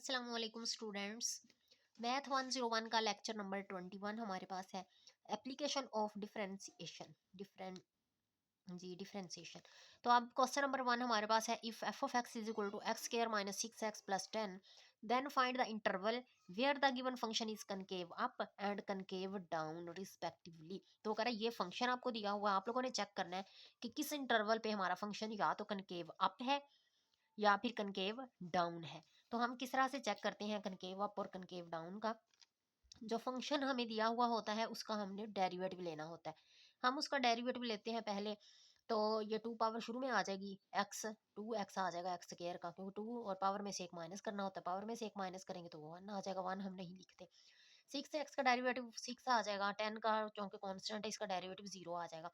अस्सलाम वालेकुम students. Math 101 का लेक्चर नंबर 21 हमारे पास है। Application of differentiation. तो अब क्वेश्चन नंबर 1 हमारे पास है, if f of x is equal to x square minus 6x plus 10 then find the interval where the given function is concave up and concave down respectively. तो कह रहा है ये फंक्शन आपको दिया हुआ है, आप लोगों ने चेक करना है कि किस इंटरवल पे हमारा फंक्शन या तो कनकेव अप है या फिर कनकेव डाउन है। तो हम किस तरह से चेक करते हैं कनकेव अप और कनकेव डाउन का। जो फंक्शन हमें दिया हुआ होता है उसका हमने डेरिवेटिव लेना होता है। हम उसका डेरिवेटिव लेते हैं पहले। तो ये टू पावर शुरू में आ जाएगी एक्स, टू एक्स आ जाएगा एक्स स्क्वायर का, क्योंकि टू और पावर में से एक माइनस करना होता है, पावर में से एक माइनस करेंगे तो वो वन आ जाएगा, वन हम नहीं लिखते। सिक्स एक्स का डेरिवेटिव सिक्स आ जाएगा, टेन का क्योंकि कांस्टेंट है इसका डेरिवेटिव जीरो आ जाएगा।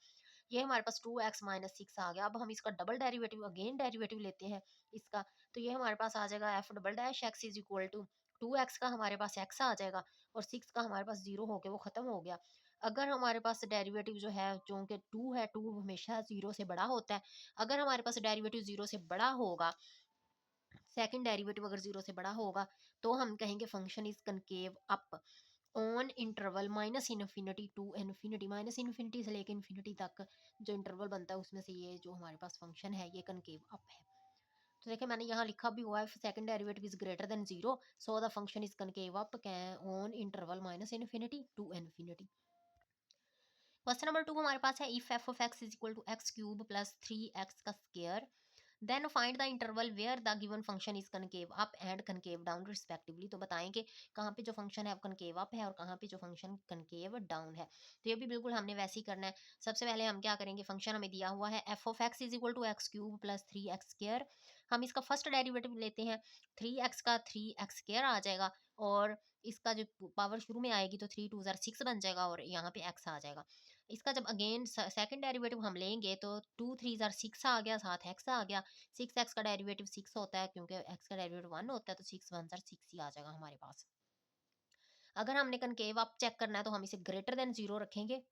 ये हमारे पास टू एक्स माइनस सिक्स आ गया। अब हम इसका डबल डेरिवेटिव अगेन डेरिवेटिव लेते हैं इसका। तो ये हमारे पास आ जाएगा f double dash x is equal to two x का हमारे पास एक्स आ जाएगा और सिक्स का हमारे पास जीरो हो गया, वो खत्म हो गया। अगर हमारे पास डेरिवेटिव जो है, चूंकि टू है, टू हमेशा जीरो से बड़ा होता है। अगर हमारे पास डेरिवेटिव जीरो से बड़ा होगा, सेकंड डेरिवेटिव अगर जीरो से बड़ा होगा, तो हम कहेंगे function is concave up on interval minus infinity to infinity. Minus infinity से लेकर इन्फिनिटी तक जो इंटरवल बनता है उसमें से ये जो हमारे पास फंक्शन है ये कनकेव अप है। तो देखिए मैंने यहाँ लिखा भी हुआ है, second derivative is greater than zero so the function is concave up on interval minus infinity to infinity. Question number 2 हमारे पास है, if f of x is equal to x cube plus 3x का square then find the interval where the given function is concave up and concave down respectively. तो बताएंगे कहाँ पे जो function है वो कनकेव अप है और कहाँ पे जो फंक्शन कनकेव डाउन है। तो ये भी बिल्कुल हमने वैसे ही करना है। सबसे पहले हम क्या करेंगे, फंक्शन हमें दिया हुआ है f of x is equal to x cube plus 3x square. हम इसका फर्स्ट डेरिवेटिव लेते हैं, 3x का 3x स्क्वायर आ जाएगा और इसका जो पावर शुरू में आएगी तो 3 2 6 बन जाएगा और यहाँ पे x आ जाएगा। इसका जब अगेन सेकंड डेरिवेटिव हम लेंगे तो 2 3 6 आ गया, साथ x आ गया। 6x का डेरिवेटिव 6 होता है, क्योंकि x का डेरिवेटिव 1 होता है, तो 6 1 6 ही आ जाएगा हमारे पास। अगर हमने कनकेव अप चेक करना है तो हम इसे ग्रेटर देन जीरो रखेंगे।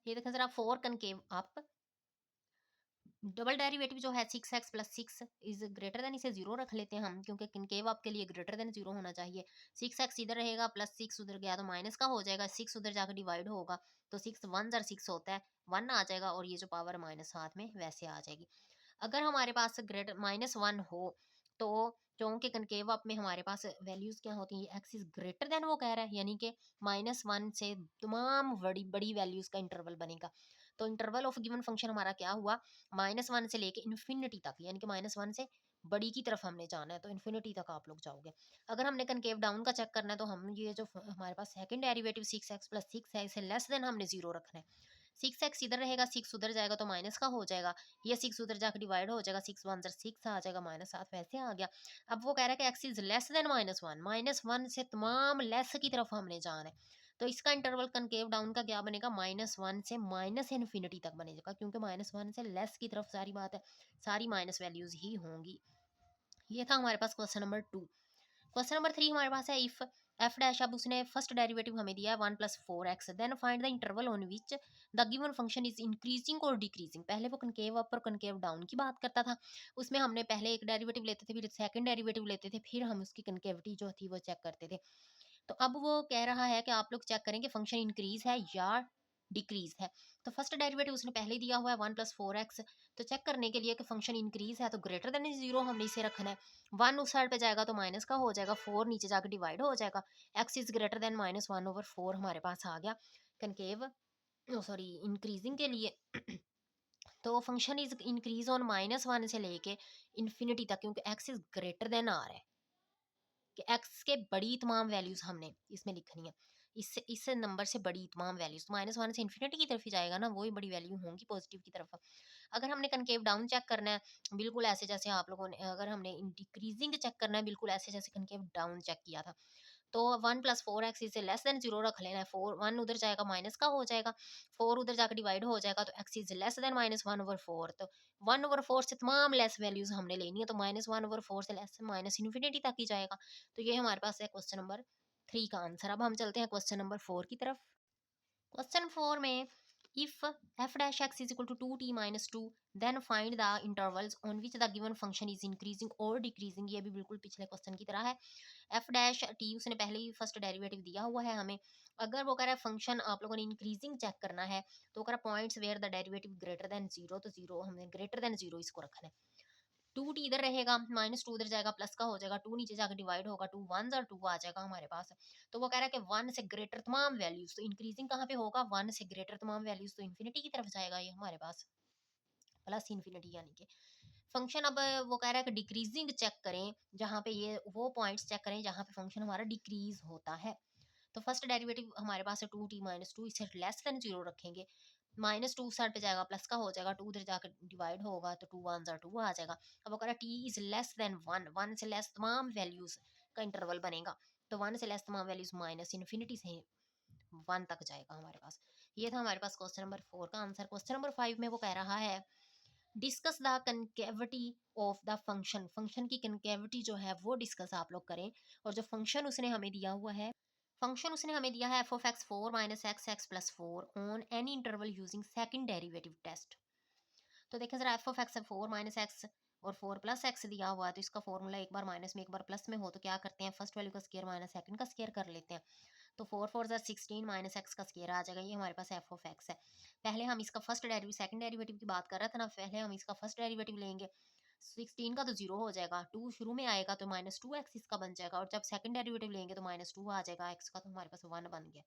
ये देखें जरा, 4 कनकेव अप, डबल डेरिवेटिव जो है 6x plus 6 is greater then, इसे जीरो रख लेते हैं हम, क्योंकि कनकेव अप के लिए ग्रेटर देन जीरो होना चाहिए। 6x इधर रहेगा, प्लस 6 उधर गया तो माइनस का हो जाएगा, 6 उधर जाकर डिवाइड होगा तो 6 1 6 होता है, 1 आ जाएगा और ये जो पावर माइनस हाथ में वैसे आ जाएगी। अगर हमारे पास ग्रेटर माइनस वन हो तो क्योंकि कनकेव अप में हमारे पास वैल्यूज क्या होती हैं, एक्स इज ग्रेटर देन वो कह रहा है, यानी कि माइनस वन से तमाम बड़ी बड़ी वैल्यूज का इंटरवल बनेगा। तो इंटरवल ऑफ गिवन फंक्शन हमारा क्या हुआ, माइनस वन से लेके इन्फिनिटी तक, यानी कि माइनस वन से बड़ी की तरफ हमने जाना है तो इन्फिनिटी तक आप लोग जाओगे। अगर हमने कनकेव डाउन का चेक करना है तो हम ये जो हमारे पास सेकंड डेरिवेटिव 6x प्लस 6 है, इसे लेस देन हमने जीरो रखना है। 6x इधर रहेगा, 6 उधर जाएगा तो माइनस का हो जाएगा, ये 6 उधर जाकर डिवाइड हो जाएगा, 6 1 6 आ जाएगा, माइनस 7 वैसे आ गया। अब वो कह रहा है कि x is less then minus one, minus one से तमाम लेस की तरफ हमने जाना है। तो इसका इंटरवल कनकेव डाउन का क्या बनेगा, माइनस वन से माइनस इन्फिनिटी तक बनेगा, क्योंकि माइनस वन से लेस की तरफ सारी बात है, सारी माइनस वैल्यूज ही होंगी। ये था हमारे पास क्वेश्चन नंबर 2। क्वेश्चन नंबर 3 हमारे पास है, इफ एफ डैश, अब उसने फर्स्ट डेरिवेटिव हमें दिया है 1 plus 4x, then find the interval on which the given function is increasing और डिक्रीजिंग। पहले वो कनकेव अप और कनकेव डाउन की बात करता था, उसमें हमने पहले एक डेरिवेटिव लेते थे, फिर सेकंड डेरिवेटिव लेते थे, फिर हम उसकी कनकेविटी जो थी वो चेक करते थे। तो अब वो कह रहा है कि आप लोग चेक करेंगे फंक्शन इंक्रीज है या डिक्रीज है। तो फर्स्ट डेरिवेटिव उसने पहले दिया हुआ है 1 प्लस 4x। तो चेक करने के लिए कि फंक्शन इंक्रीज है तो ग्रेटर देन जीरो हमने इसे रखना है। 1 उस साइड पे जाएगा तो माइनस का हो जाएगा, 4 नीचे जाकर डिवाइड हो जाएगा, x is greater then minus 1/4 हमारे पास आ गया कनकेव, सॉरी इंक्रीजिंग के लिए। तो function is increase on minus one से लेके इन्फिनिटी तक, क्योंकि x इज ग्रेटर देन आ रहा है कि x के बड़ी तमाम वैल्यूज हमने इसमें लिखनी है। इस नंबर से बड़ी तमाम वैल्यूज, माइनस वन से इन्फिनिटी की तरफ ही जाएगा ना, वही बड़ी वैल्यू होंगी पॉजिटिव की तरफ। अगर हमने कनकेव डाउन चेक करना है, बिल्कुल ऐसे जैसे आप लोगों ने, अगर हमने डिक्रीजिंग चेक करना है, बिल्कुल ऐसे जैसे कनकेव डाउन चेक किया था, तो 1 प्लस 4x इसे लेस देन जीरो रख लेना है। 4 1 उधर जाएगा माइनस का हो जाएगा, 4 उधर जाकर डिवाइड हो जाएगा तो x is less then minus 1/4। तो 1/4 से तमाम लेस वैल्यूज हमने लेनी है, तो माइनस 1/4 से लेस माइनस इन्फिनिटी तक ही जाएगा। तो ये हमारे पास है क्वेश्चन नंबर 3 का आंसर। अब हम चलते हैं क्वेश्चन नंबर 4 की तरफ। क्वेश्चन 4 में If f dash x is equal to 2t minus 2, then find the intervals on which the given function is increasing or decreasing। ये भी बिल्कुल पिछले क्वेश्चन की तरह है। f डैश टी उसने पहले ही फर्स्ट डेरिवेटिव दिया हुआ है हमें। अगर वो कह रहा है फंक्शन आप लोगों ने इंक्रीजिंग चेक करना है, तो वो कह रहा है points where the derivative greater than zero, तो जीरो हमने ग्रेटर देन जीरो इसको रखना है। टू टी इधर रहेगा, माइनस टू इधर जाएगा, प्लस का हो जाएगा, टू नीचे जाकर डिवाइड होगा, टू वन और टू आ जाएगा हमारे पास। तो वो कह रहा है कि वन से ग्रेटर तमाम वैल्यूज, तो इंक्रीजिंग कहाँ पे होगा, वन से ग्रेटर तमाम वैल्यूज, तो इन्फिनिटी की तरफ जाएगा ये हमारे पास, प्लस इन्फिनिटी यानी कि फंक्शन। अब वो कह रहा है कि डिक्रीजिंग चेक करें, जहाँ पे ये वो पॉइंट्स चेक करें जहाँ पे फंक्शन हमारा डिक्रीज होता है। तो फर्स्ट डेरिवेटिव हमारे पास है टू टी माइनस टू, इसे लेस देन जीरो रखेंगे, माइनस टू साइड पे जाएगा, प्लस का हो जाएगा, टू उधर जाकर डिवाइड होगा, तो टू वन जार टू आ जाएगा। अब वो कह रहा है T is less then one, one से लेस तमाम वैल्यूज का इंटरवल बनेगा, तो वन से लेस तमाम वैल्यूज माइनस इन्फिनिटी से वन तक जाएगा हमारे पास। ये था हमारे पास क्वेश्चन नंबर 4 का आंसर। क्वेश्चन नंबर 5 में वो कह रहा है discuss the concavity of the function, function की कनकेविटी जो है वो डिस्कस आप लोग करें। और जो फंक्शन उसने हमें दिया हुआ है, फंक्शन उसने हमें दिया है f of x four minus x x plus four on any interval using second derivative test. तो देखें जरा, एफ ऑफ एक्स है फोर माइनस एक्स और फोर प्लस एक्स दिया हुआ है, तो इसका फॉर्मूला एक बार माइनस में एक बार प्लस में हो तो क्या करते हैं, फर्स्ट वैल्यू का स्केयर माइनस सेकंड का स्केयर कर लेते हैं। तो फोर फोर ज़र 16 माइनस एक्स का स्केयर आ जाएगा, ये हमारे पास एफ ऑफ एक्स है। पहले हम इसका फर्स्ट डेरिवेटिव, सेकंड डेरिवेटिव की बात कर रहा था ना, पहले हम इसका फर्स्ट डेरिवेटिव लेंगे। 16 का तो जीरो हो जाएगा, टू शुरू में आएगा तो माइनस टू एक्स इसका बन जाएगा, और जब सेकंड डेरिवेटिव लेंगे तो माइनस टू आ जाएगा एक्स का, तो हमारे पास वन बन गया।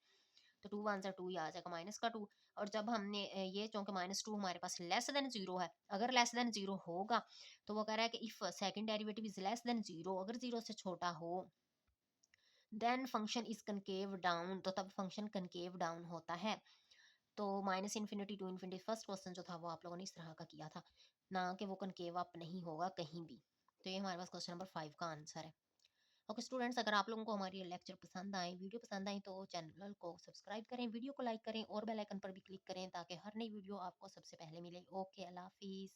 तो टू वन सा टू ही आ जाएगा, माइनस का टू। और जब हमने ये चूंकि माइनस टू हमारे पास लेस देन जीरो है, अगर लेस देन जीरो होगा तो वो कह रहा है कि if second derivative is less than zero, अगर जीरो से छोटा हो, then function is concave down, तो तब फंक्शन कनकेव डाउन होता है। तो minus infinity to infinity first question जो था वो आप लोगों ने इस तरह का किया था ना, कि वो कनकेव अप नहीं होगा कहीं भी। तो ये हमारे पास क्वेश्चन नंबर 5 का आंसर है। ओके स्टूडेंट्स, अगर आप लोगों को हमारी लेक्चर पसंद आए, वीडियो पसंद आई, तो चैनल को सब्सक्राइब करें, वीडियो को लाइक करें और बेल आइकन पर भी क्लिक करें ताकि हर नई वीडियो आपको सबसे पहले मिले। ओके, अल्लाह हाफिज़।